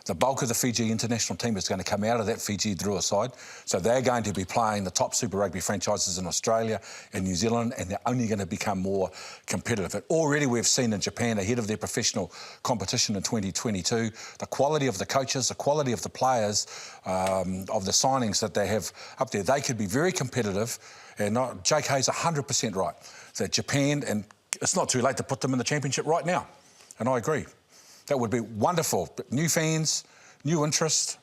S5: the bulk of the Fiji international team is going to come out of that Fiji Drua side. So they're going to be playing the top Super Rugby franchises in Australia and New Zealand, and they're only going to become more competitive. And already we've seen in Japan, ahead of their professional competition in 2022, the quality of the coaches, the quality of the players, of the signings that they have up there, they could be very competitive. And JK's 100% right, that Japan, and it's not too late to put them in the championship right now. And I agree. That would be wonderful. New fans, new interest,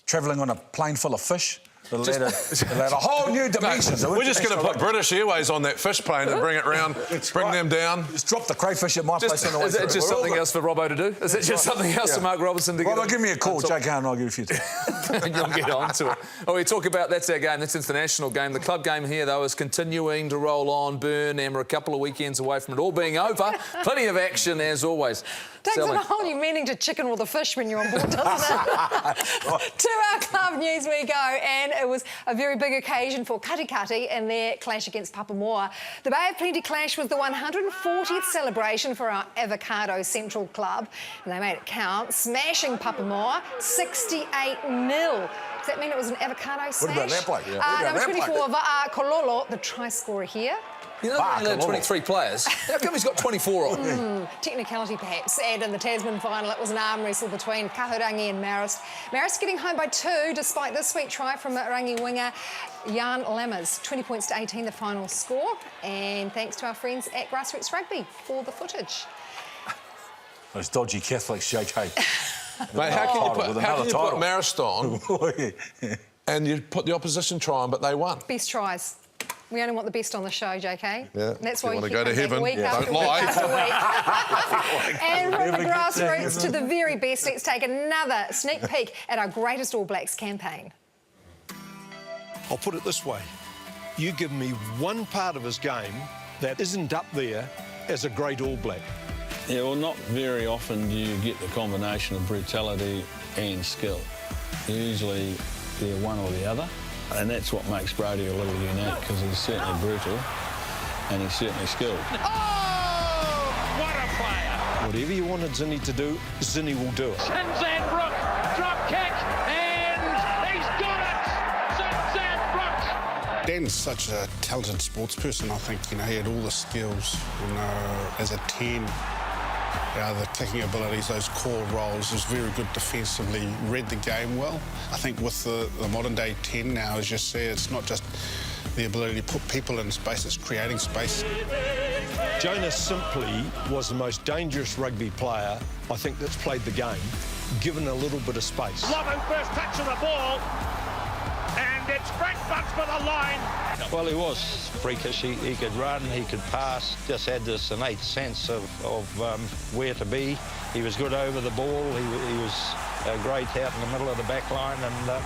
S5: travelling on a plane full of fish. It'll add a whole new dimension.
S3: We're just going to put British Airways on that fish plane and bring it round, bring them down.
S5: Just drop the crayfish at my place on the way.
S2: Is that just something else for Robbo to do? Is it just something else to Mark Robinson to get?
S5: Robbo, give me a call, JK, and I'll give you a few tips.
S2: You'll get on to it. Oh, we talk about that's our game, that's international game. The club game here, though, is continuing to roll on. Burn, and we're a couple of weekends away from it all being over. Plenty of action, as always.
S6: Takes on a whole new meaning to chicken or the fish when you're on board, doesn't it? To our club news we go, and it was a very big occasion for Katikati in their clash against Papamoa. The Bay of Plenty clash was the 140th celebration for our Avocado Central club, and they made it count, smashing Papamoa 68-0. Does that mean it was an avocado smash?
S5: What about that play?
S6: Number 24, Va'a Kololo, the try scorer here.
S2: You know, they only had 23 players. How come he's got 24 on?
S6: Technicality, perhaps. And in the Tasman final, it was an arm wrestle between Kahurangi and Marist. Marist getting home by 2, despite this sweet try from Rangi winger Jan Lammers. 20 points to 18, the final score. And thanks to our friends at Grassroots Rugby for the footage.
S5: Those dodgy Catholics, JK.
S3: Mate, how can you put Marist on and you put the opposition try on, but they won?
S6: Best tries. We only want the best on the show, JK.
S3: Yeah.
S6: That's why you
S3: want to go to heaven.
S6: Week
S3: Don't
S6: after
S3: lie.
S6: week after week. And from the grassroots to the very best, let's take another sneak peek at our greatest All Blacks campaign.
S13: I'll put it this way. You give me one part of his game that isn't up there as a great All Black.
S14: Yeah, well, not very often do you get the combination of brutality and skill. Usually they're one or the other. And that's what makes Brodie a little unique, because he's certainly brutal and he's certainly skilled.
S8: Oh, what a player!
S13: Whatever you wanted Zinni to do, Zinni will do it.
S8: Sinzan drop kick, and he's got it! Sinzan
S15: Dan's such a talented sports person. I think, he had all the skills, as a 10. The kicking abilities, those core roles, was very good defensively, read the game well. I think with the modern day 10 now, as you say, it's not just the ability to put people in space, it's creating space.
S13: Jonas simply was the most dangerous rugby player, I think, that's played the game, given a little bit of space.
S10: Loving first touch of the ball, and it's Frank Bunce for the line.
S14: Well, he was freakish. He could run, he could pass, just had this innate sense of where to be. He was good over the ball. He was great out in the middle of the back line,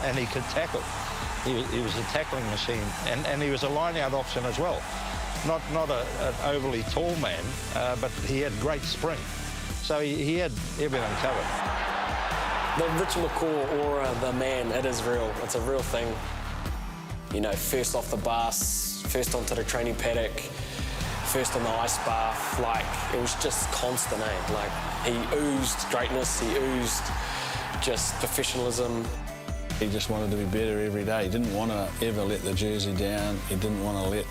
S14: and he could tackle. He was a tackling machine, and he was a line-out option as well. Not an overly tall man, but he had great spring. So he had everything covered.
S16: The Rich McCaw aura, the man, it is real. It's a real thing. You know, first off the bus, first onto the training paddock, first on the ice bath, like, it was just constant, eh? Like, he oozed greatness, he oozed just professionalism.
S14: He just wanted to be better every day. He didn't want to ever let the jersey down. He didn't want to let,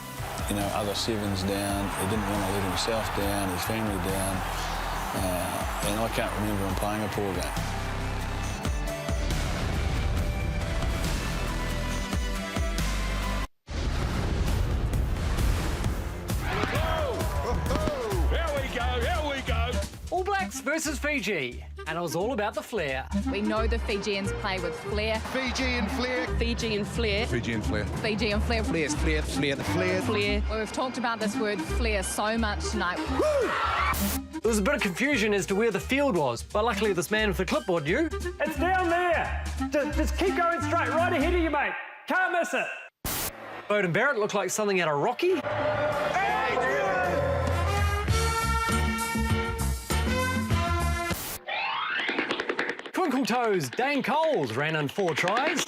S14: you know, other sevens down. He didn't want to let himself down, his family down. And I can't remember him playing a poor game.
S17: All Blacks versus Fiji, and it was all about the flair.
S18: We know the Fijians play with flair.
S19: Fijian flair.
S18: Fijian flair.
S19: Fijian flair.
S18: Fijian flair.
S19: Flair's flair, flair, the flair.
S18: Flair. Well, we've talked about this word flair so much tonight.
S17: There was a bit of confusion as to where the field was, but luckily this man with the clipboard knew. It's down there. Just keep going straight, right ahead of you, mate. Can't miss it. Beauden Barrett looked like something out of Rocky. Twinkle Toes Dane Coles ran in 4 tries.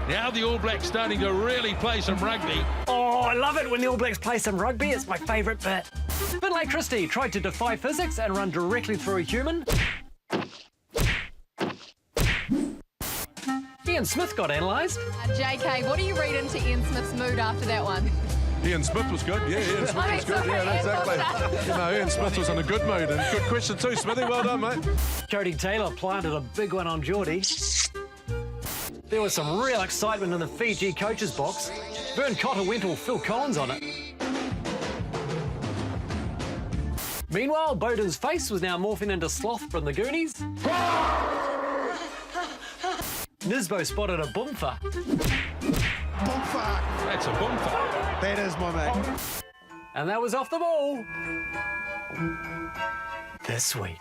S8: Now the All Blacks starting to really play some rugby.
S17: Oh, I love it when the All Blacks play some rugby. It's my favourite bit. Finlay Christie tried to defy physics and run directly through a human. Ian Smith got analysed.
S18: JK, what do you read into Ian Smith's mood after that one?
S3: Ian Smith was good. Yeah, Ian Smith was good. Yeah, exactly. You know, Ian Smith was in a good mood, and good question too, Smithy. Well done, mate.
S17: Cody Taylor planted a big one on Geordie. There was some real excitement in the Fiji coach's box. Vern Cotter went all Phil Collins on it. Meanwhile, Beauden's face was now morphing into Sloth from the Goonies. Nisbo spotted a boomfa.
S19: Boomfa!
S8: That's a boomfa.
S19: That is my mate.
S17: And that was off the ball. This week.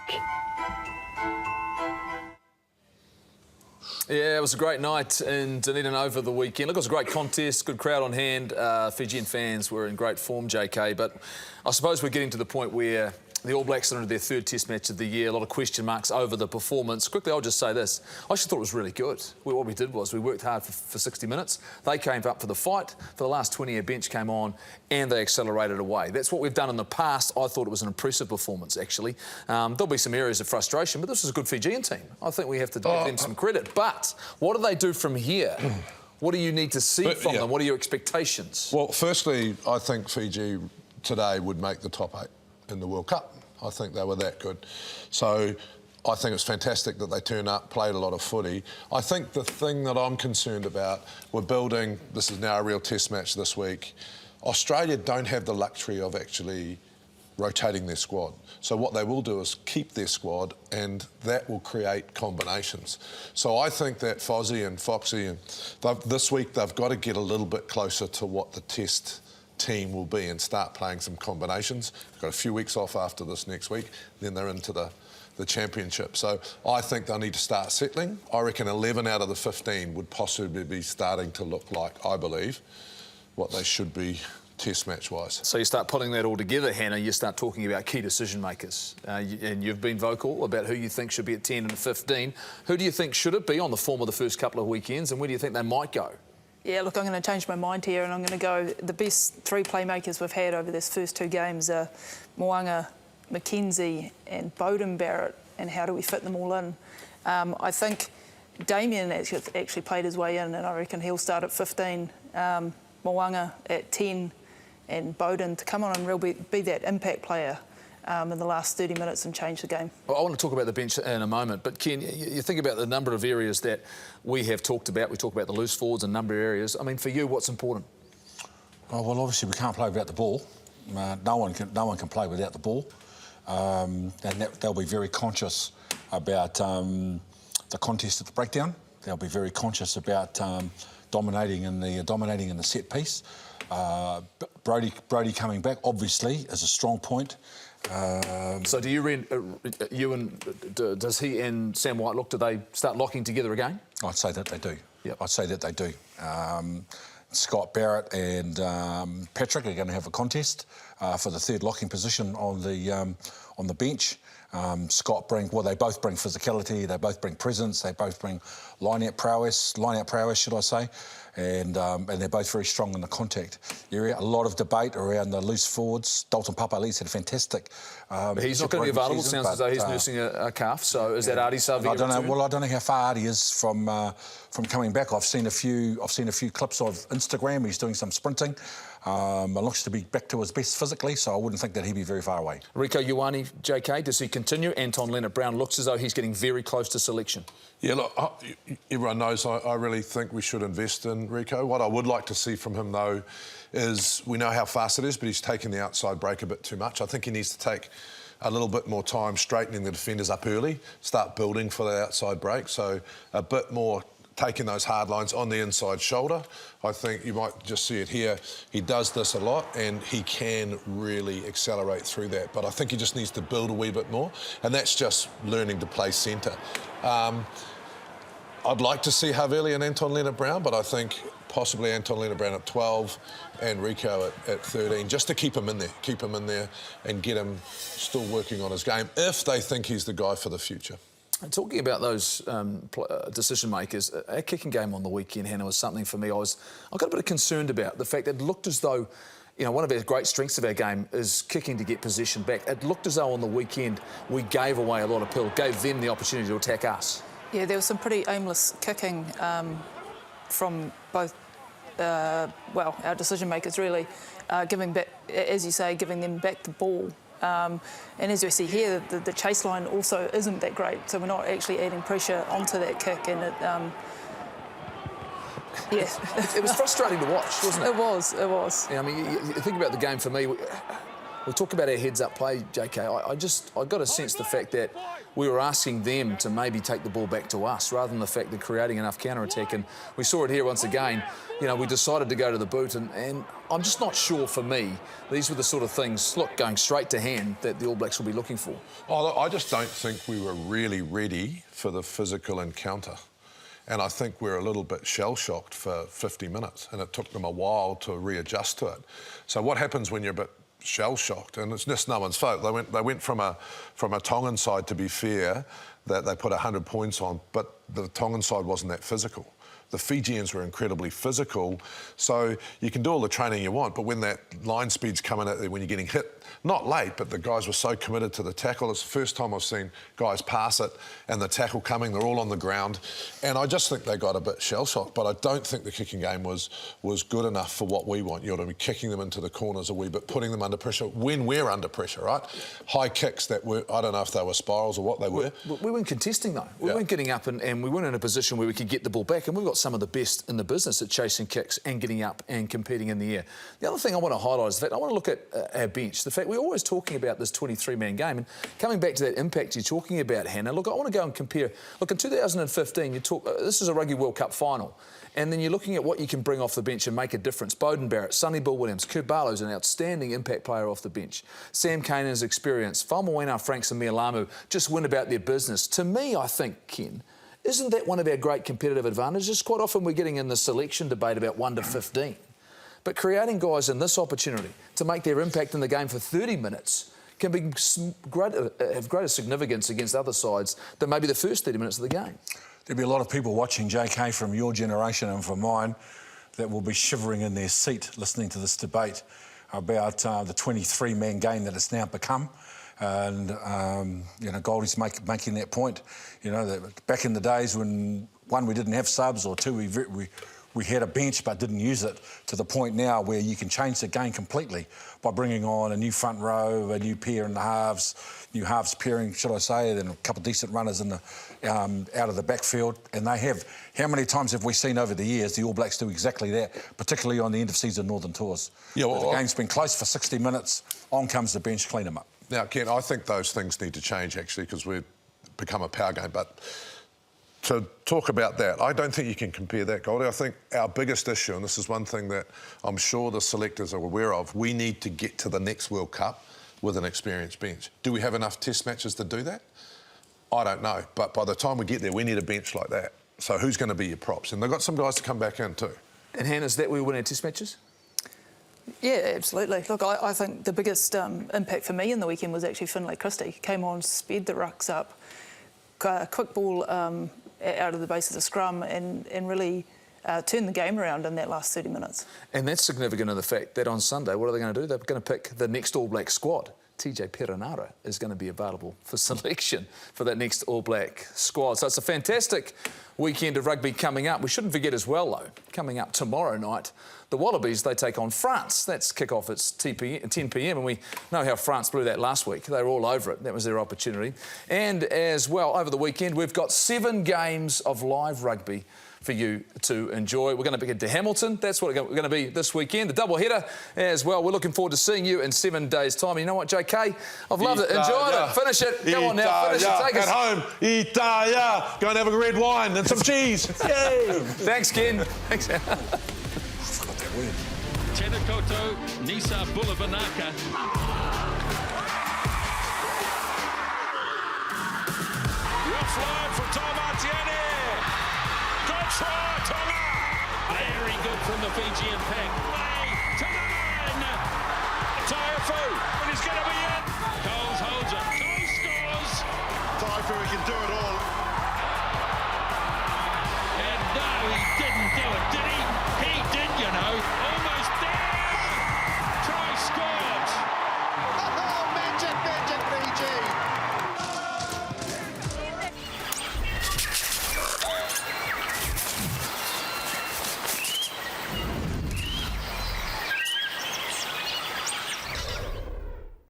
S2: Yeah, it was a great night in Dunedin over the weekend. Look, it was a great contest, good crowd on hand. Fijian fans were in great form, JK, but I suppose we're getting to the point where the All Blacks are into their 3rd Test match of the year. A lot of question marks over the performance. Quickly, I'll just say this. I actually thought it was really good. What we did was we worked hard for 60 minutes. They came up for the fight. For the last 20, a bench came on and they accelerated away. That's what we've done in the past. I thought it was an impressive performance, actually. There'll be some areas of frustration, but this is a good Fijian team. I think we have to give them some credit. But what do they do from here? What do you need to see from them? What are your expectations?
S3: Well, firstly, I think Fiji today would make the top 8 in the World Cup. I think they were that good. So I think it's fantastic that they turned up, played a lot of footy. I think the thing that I'm concerned about, we're building, this is now a real test match this week. Australia don't have the luxury of actually rotating their squad. So what they will do is keep their squad and that will create combinations. So I think that Fozzie and Foxy, and this week they've got to get a little bit closer to what the test team will be and start playing some combinations. We've got a few weeks off after this next week, then they're into the championship. So I think they'll need to start settling. I reckon 11 out of the 15 would possibly be starting to look like, I believe, what they should be test match-wise.
S2: So you start putting that all together, Hannah, you start talking about key decision makers. And you've been vocal about who you think should be at 10 and 15. Who do you think should it be on the form of the first couple of weekends, and where do you think they might go?
S4: Yeah, look, I'm going to change my mind here and I'm going to go the best 3 playmakers we've had over this first 2 games are Moana, McKenzie and Beauden Barrett, and how do we fit them all in? I think Damien actually played his way in and I reckon he'll start at 15, Moana at 10 and Bowden to come on and really be that impact player in the last 30 minutes and change the game.
S2: Well, I want to talk about the bench in a moment, but Ken, you think about the number of areas that we have talked about. We talk about the loose forwards and a number of areas. I mean, for you, what's important?
S5: Oh, well, obviously we can't play without the ball. No one can play without the ball, and they'll be very conscious about the contest at the breakdown. They'll be very conscious about dominating in the set piece. Brody coming back obviously is a strong point.
S2: So do you read, does he and Sam White do they start locking together again?
S5: I'd say that they do.
S2: Yep.
S5: I'd say that they do. Scott Barrett and Patrick are going to have a contest for the third locking position on the bench. They both bring physicality, they both bring presence, they both bring line-out prowess, should I say, and they're both very strong in the contact area. A lot of debate around the loose forwards. Dalton Papali's had a fantastic.
S2: He's not going to be available.
S5: Season,
S2: sounds as though he's nursing a calf. So is that Artie Savia?
S5: I don't know. Well, I don't know how far Artie is from coming back. I've seen a few clips of Instagram. He's doing some sprinting. Looks to be back to his best physically, so I wouldn't think that he'd be very far away.
S2: Rieko Ioane, JK, does he continue? Anton Leonard-Brown looks as though he's getting very close to selection.
S3: Yeah, look, everyone knows I really think we should invest in Rieko. What I would like to see from him, though, is we know how fast it is, but he's taking the outside break a bit too much. I think he needs to take a little bit more time straightening the defenders up early, start building for the outside break, so a bit more taking those hard lines on the inside shoulder. I think you might just see it here. He does this a lot and he can really accelerate through that. But I think he just needs to build a wee bit more, and that's just learning to play centre. I'd like to see Havili and Anton Leonard-Brown, but I think possibly Anton Leonard-Brown at 12 and Rieko at 13, just to keep him in there and get him still working on his game if they think he's the guy for the future.
S2: And talking about those decision makers, our kicking game on the weekend, Hannah, was something for me I got a bit concerned about. The fact that it looked as though, you know, one of our great strengths of our game is kicking to get possession back. It looked as though on the weekend we gave away a lot of pill, gave them the opportunity to attack us.
S4: Yeah, there was some pretty aimless kicking from both, our decision makers really, giving back, as you say, giving them back the ball. And as we see here, the chase line also isn't that great, so we're not actually adding pressure onto that kick, and
S2: It was frustrating to watch, wasn't it?
S4: It was.
S2: Yeah, I mean, you think about the game for me. We talk about our heads-up play, JK. I got a sense the fact that we were asking them to maybe take the ball back to us rather than the fact that creating enough counter-attack. And we saw it here once again. You know, we decided to go to the boot, and I'm just not sure for me these were the sort of things, look, going straight to hand that the All Blacks will be looking for.
S3: Oh, I just don't think we were really ready for the physical encounter. And I think we're a little bit shell-shocked for 50 minutes, and it took them a while to readjust to it. So what happens when you're a bit shell-shocked? And it's just no one's fault. They went from a Tongan side, to be fair, that they put 100 points on, but the Tongan side wasn't that physical. The Fijians were incredibly physical, so you can do all the training you want, but when that line speed's coming at you, when you're getting hit, not late, but the guys were so committed to the tackle. It's the first time I've seen guys pass it and the tackle coming, they're all on the ground. And I just think they got a bit shell-shocked, but I don't think the kicking game was good enough for what we want. You know what I mean? Kicking them into the corners a wee bit, putting them under pressure when we're under pressure, right? High kicks that were, I don't know if they were spirals or what they were.
S2: We weren't contesting, though. We weren't getting up and we weren't in a position where we could get the ball back, and we've got some of the best in the business at chasing kicks and getting up and competing in the air. The other thing I want to highlight is the fact I want to look at our bench. The fact we're always talking about this 23-man game, and coming back to that impact you're talking about, Hannah, look, I want to go and compare. Look, in 2015, this is a Rugby World Cup final, and then you're looking at what you can bring off the bench and make a difference. Bowden Barrett, Sonny Bill Williams, Kurbalo's an outstanding impact player off the bench. Sam Kanan's experience, Faumuina Franks and Mia Lamu just went about their business. To me, I think, Ken, isn't that one of our great competitive advantages? Quite often we're getting in the selection debate about 1 to 15. But creating guys in this opportunity to make their impact in the game for 30 minutes can be have greater significance against other sides than maybe the first 30 minutes of the game.
S5: There'll be a lot of people watching, JK, from your generation and from mine that will be shivering in their seat listening to this debate about the 23-man game that it's now become. And, you know, Goldie's making that point. You know, that back in the days when, one, we didn't have subs, or two, we we had a bench but didn't use it, to the point now where you can change the game completely by bringing on a new front row, a new pair in the halves, new halves pairing, should I say, then a couple of decent runners in the out of the backfield. And they have, how many times have we seen over the years the All Blacks do exactly that, particularly on the end of season Northern Tours? Yeah, well, the game's been close for 60 minutes, on comes the bench, clean them up.
S3: Now, Ken, I think those things need to change, actually, because we've become a power game. But to talk about that, I don't think you can compare that, Goldie. I think our biggest issue, and this is one thing that I'm sure the selectors are aware of, we need to get to the next World Cup with an experienced bench. Do we have enough test matches to do that? I don't know. But by the time we get there, we need a bench like that. So who's going to be your props? And they've got some guys to come back in too.
S2: And Hannah, is that where we win our test matches?
S4: Yeah, absolutely. Look, I think the biggest impact for me in the weekend was actually Finlay Christie. Came on, sped the rucks up, quick ball out of the base of the scrum and really turned the game around in that last 30 minutes.
S2: And that's significant in the fact that on Sunday, what are they going to do? They're going to pick the next All Black squad. TJ Perenara is going to be available for selection for that next All Black squad. So it's a fantastic weekend of rugby coming up. We shouldn't forget as well, though, coming up tomorrow night, the Wallabies, they take on France. That's kick-off at 10 p.m, and we know how France blew that last week. They were all over it. That was their opportunity. And as well, over the weekend, we've got 7 games of live rugby for you to enjoy. We're going to get to Hamilton. That's what we're going to be this weekend. The double-header as well. We're looking forward to seeing you in 7 days' time. And you know what, JK? I've loved it. Enjoyed it. Finish it. Go on now. Finish it. Take us.
S3: At home. Italia. Go and have a red wine and some cheese. Yay.
S2: Thanks, Ken. Thanks.
S8: Tēnā koutou, Nisa Bulavanaka. Offload from Tom Atiene. Good try, Tonga. Very good from the Fijian pack.